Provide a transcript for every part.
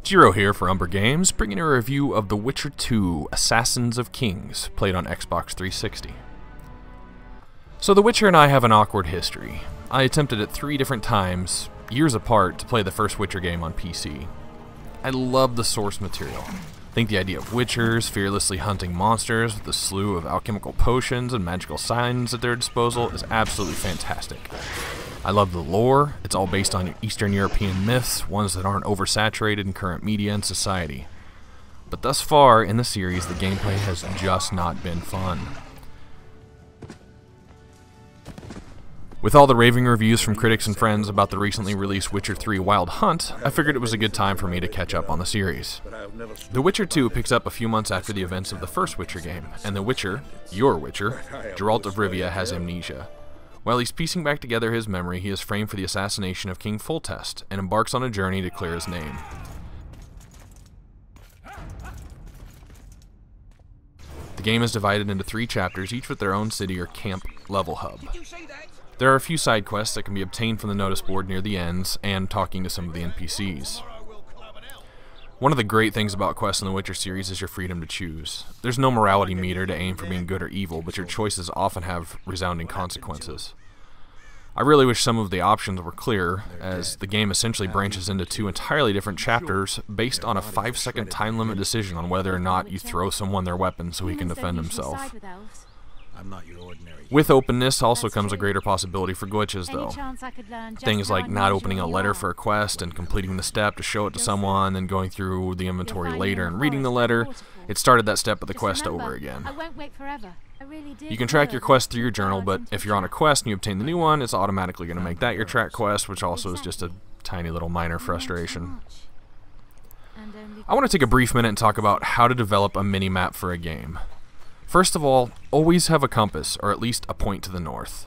Jiro here for Umber Games, bringing a review of The Witcher 2: Assassins of Kings, played on Xbox 360. So The Witcher and I have an awkward history. I attempted it 3 different times, years apart, to play the first Witcher game on PC. I love the source material. I think the idea of Witchers fearlessly hunting monsters with a slew of alchemical potions and magical signs at their disposal is absolutely fantastic. I love the lore. It's all based on Eastern European myths, ones that aren't oversaturated in current media and society. But thus far in the series, the gameplay has just not been fun. With all the raving reviews from critics and friends about the recently released Witcher 3 Wild Hunt, I figured it was a good time for me to catch up on the series. The Witcher 2 picks up a few months after the events of the first Witcher game, and the Witcher, your Witcher, Geralt of Rivia, has amnesia. While he's piecing back together his memory, he is framed for the assassination of King Foltest, and embarks on a journey to clear his name. The game is divided into 3 chapters, each with their own city or camp level hub. There are a few side quests that can be obtained from the notice board near the ends, and talking to some of the NPCs. One of the great things about quests in the Witcher series is your freedom to choose. There's no morality meter to aim for being good or evil, but your choices often have resounding consequences. I really wish some of the options were clearer, as the game essentially branches into 2 entirely different chapters based on a 5-second time limit decision on whether or not you throw someone their weapon so he can defend himself. With openness also comes a greater possibility for glitches, though. Things like not opening a letter for a quest and completing the step to show it to someone, then going through the inventory later and reading the letter. It started that step of the quest over again. You can track your quest through your journal, but if you're on a quest and you obtain the new one, it's automatically going to make that your track quest, which also is just a tiny little minor frustration. I want to take a brief minute and talk about how to develop a mini-map for a game. First of all, always have a compass, or at least a point to the north.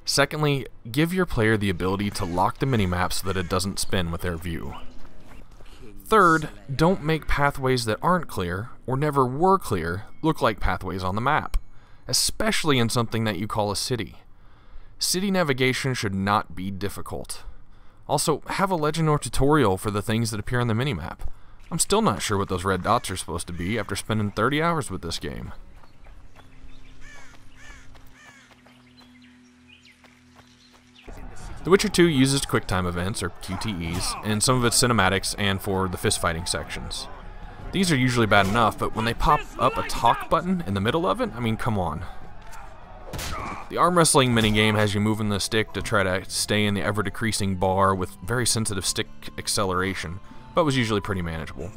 Secondly, give your player the ability to lock the minimap so that it doesn't spin with their view. Third, don't make pathways that aren't clear, or never were clear, look like pathways on the map, especially in something that you call a city. City navigation should not be difficult. Also, have a legend or tutorial for the things that appear on the minimap. I'm still not sure what those red dots are supposed to be after spending 30 hours with this game. The Witcher 2 uses QuickTime events, or QTEs, in some of its cinematics and for the fist-fighting sections. These are usually bad enough, but when they pop up a talk button in the middle of it, I mean, come on. The arm wrestling minigame has you moving the stick to try to stay in the ever-decreasing bar with very sensitive stick acceleration, but was usually pretty manageable.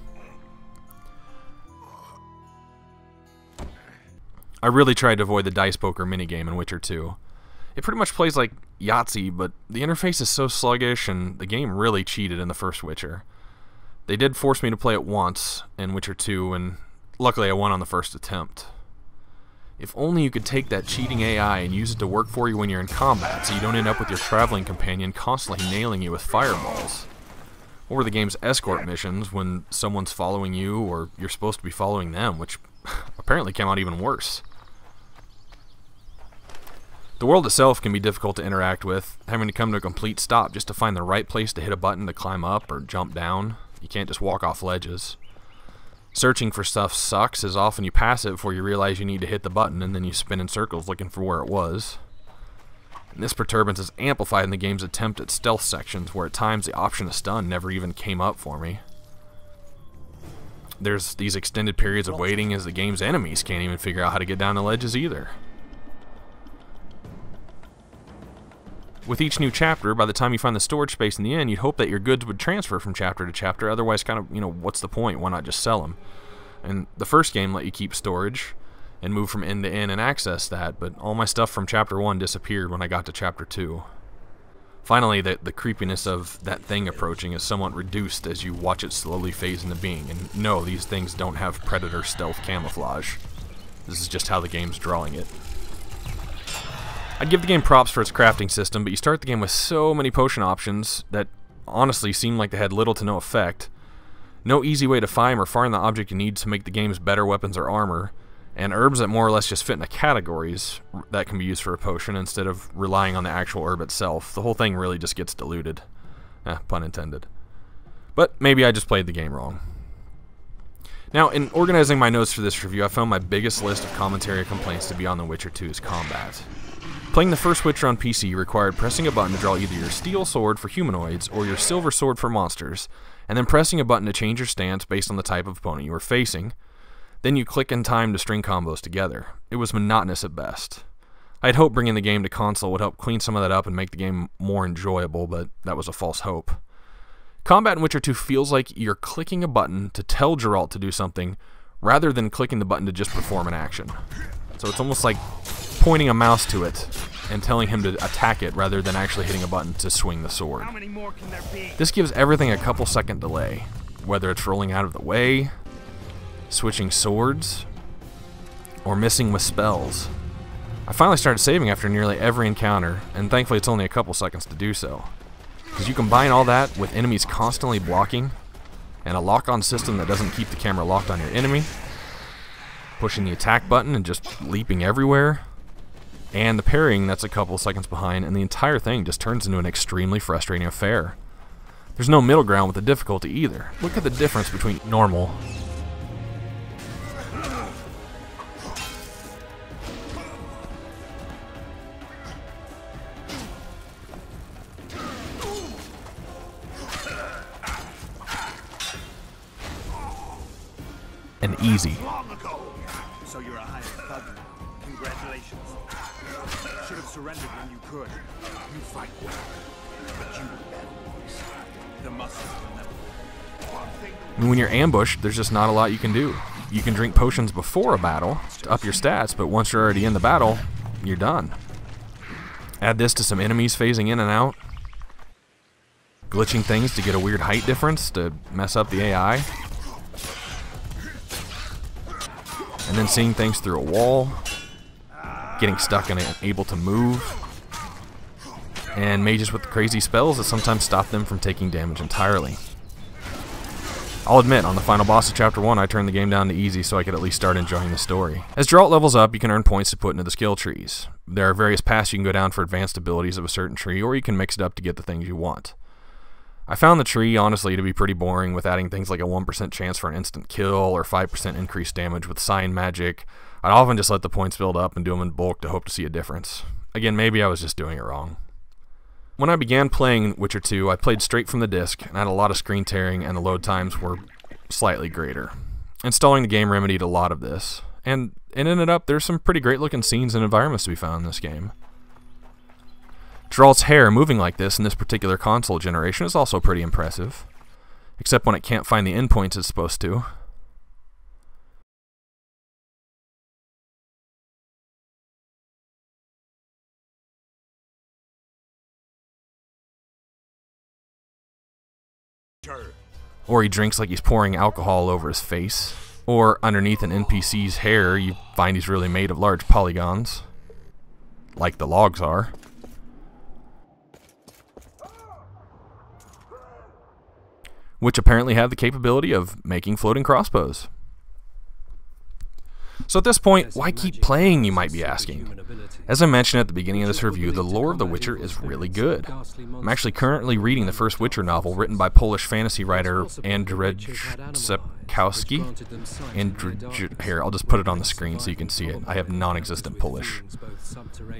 I really tried to avoid the dice poker minigame in Witcher 2. It pretty much plays like Yahtzee, but the interface is so sluggish, and the game really cheated in the first Witcher. They did force me to play it once in Witcher 2, and luckily I won on the first attempt. If only you could take that cheating AI and use it to work for you when you're in combat, so you don't end up with your traveling companion constantly nailing you with fireballs. Or the game's escort missions when someone's following you, or you're supposed to be following them, which apparently came out even worse. The world itself can be difficult to interact with, having to come to a complete stop just to find the right place to hit a button to climb up or jump down. You can't just walk off ledges. Searching for stuff sucks, as often you pass it before you realize you need to hit the button, and then you spin in circles looking for where it was. And this perturbance is amplified in the game's attempt at stealth sections, where at times the option of stun never even came up for me. There's these extended periods of waiting as the game's enemies can't even figure out how to get down the ledges either. With each new chapter, by the time you find the storage space in the end, you'd hope that your goods would transfer from chapter to chapter, otherwise kind of, what's the point? Why not just sell them? And the first game let you keep storage and move from end to end and access that, but all my stuff from chapter 1 disappeared when I got to chapter 2. Finally, the creepiness of that thing approaching is somewhat reduced as you watch it slowly phase into being, and no, these things don't have predator stealth camouflage. This is just how the game's drawing it. I'd give the game props for its crafting system, but you start the game with so many potion options that honestly seem like they had little to no effect. No easy way to find or farm the object you need to make the game's better weapons or armor, and herbs that more or less just fit into categories that can be used for a potion instead of relying on the actual herb itself. The whole thing really just gets diluted. Pun intended. But maybe I just played the game wrong. Now, in organizing my notes for this review, I found my biggest list of commentary complaints to be on The Witcher 2's combat. Playing the first Witcher on PC required pressing a button to draw either your steel sword for humanoids or your silver sword for monsters, and then pressing a button to change your stance based on the type of opponent you were facing. Then you click in time to string combos together. It was monotonous at best. I had hoped bringing the game to console would help clean some of that up and make the game more enjoyable, but that was a false hope. Combat in Witcher 2 feels like you're clicking a button to tell Geralt to do something, rather than clicking the button to just perform an action. So it's almost like pointing a mouse to it and telling him to attack it rather than actually hitting a button to swing the sword. How many more can there be? This gives everything a couple second delay, whether it's rolling out of the way, switching swords, or missing with spells. I finally started saving after nearly every encounter, and thankfully it's only a couple seconds to do so. Because you combine all that with enemies constantly blocking, and a lock-on system that doesn't keep the camera locked on your enemy, pushing the attack button and just leaping everywhere, and the parrying that's a couple seconds behind, and the entire thing just turns into an extremely frustrating affair. There's no middle ground with the difficulty either. Look at the difference between normal and easy. So you're a hired thug now. Congratulations. Should have surrendered when you could. You fight well, but you were bad boys. The muscles will never. I mean, when you're ambushed, there's just not a lot you can do. You can drink potions before a battle to up your stats, but once you're already in the battle, you're done. Add this to some enemies phasing in and out, glitching things to get a weird height difference to mess up the AI, and then seeing things through a wall, getting stuck and unable to move, and mages with crazy spells that sometimes stop them from taking damage entirely. I'll admit, on the final boss of Chapter 1, I turned the game down to easy so I could at least start enjoying the story. As Geralt levels up, you can earn points to put into the skill trees. There are various paths you can go down for advanced abilities of a certain tree, or you can mix it up to get the things you want. I found the tree, honestly, to be pretty boring, with adding things like a 1% chance for an instant kill, or 5% increased damage with sign magic. I'd often just let the points build up and do them in bulk to hope to see a difference. Again, maybe I was just doing it wrong. When I began playing Witcher 2, I played straight from the disc, and had a lot of screen tearing, and the load times were slightly greater. Installing the game remedied a lot of this, and it ended up there's some pretty great looking scenes and environments to be found in this game. Geralt's hair moving like this in this particular console generation is also pretty impressive, except when it can't find the endpoints it's supposed to. Or he drinks like he's pouring alcohol over his face. Or underneath an NPC's hair, you find he's really made of large polygons, like the logs are. Which apparently have the capability of making floating crossbows. So at this point, why keep playing, you might be asking? As I mentioned at the beginning of this review, the lore of The Witcher is really good. I'm actually currently reading the first Witcher novel written by Polish fantasy writer Andrzej Sapkowski. Here, I'll just put it on the screen so you can see it. I have non-existent Polish.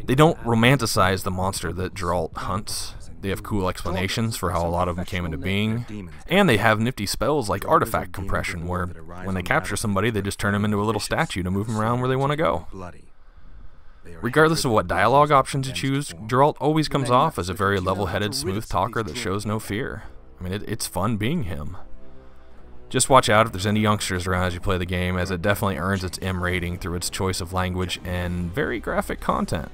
They don't romanticize the monster that Geralt hunts. They have cool explanations for how a lot of them came into being, and they have nifty spells like artifact compression, where when they capture somebody, they just turn them into a little statue to move them around where they want to go. Regardless of what dialogue options you choose, Geralt always comes off as a very level-headed, smooth talker that shows no fear. I mean, it's fun being him. Just watch out if there's any youngsters around as you play the game, as it definitely earns its M rating through its choice of language and very graphic content.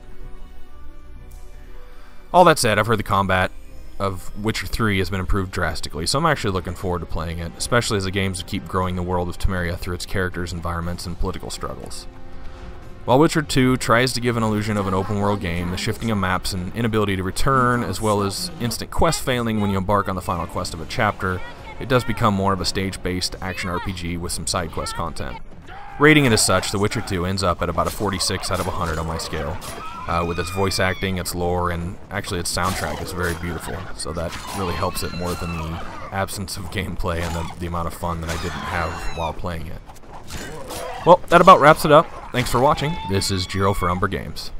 All that said, I've heard the combat of Witcher 3 has been improved drastically, so I'm actually looking forward to playing it, especially as the games keep growing the world of Temeria through its characters, environments, and political struggles. While Witcher 2 tries to give an illusion of an open-world game, the shifting of maps and inability to return, as well as instant quest failing when you embark on the final quest of a chapter, it does become more of a stage-based action RPG with some side quest content. Rating it as such, The Witcher 2 ends up at about a 46 out of 100 on my scale. With its voice acting, its lore, and actually its soundtrack is very beautiful, so that really helps it more than the absence of gameplay and the amount of fun that I didn't have while playing it. Well, that about wraps it up. Thanks for watching. This is Jiro for Umber Games.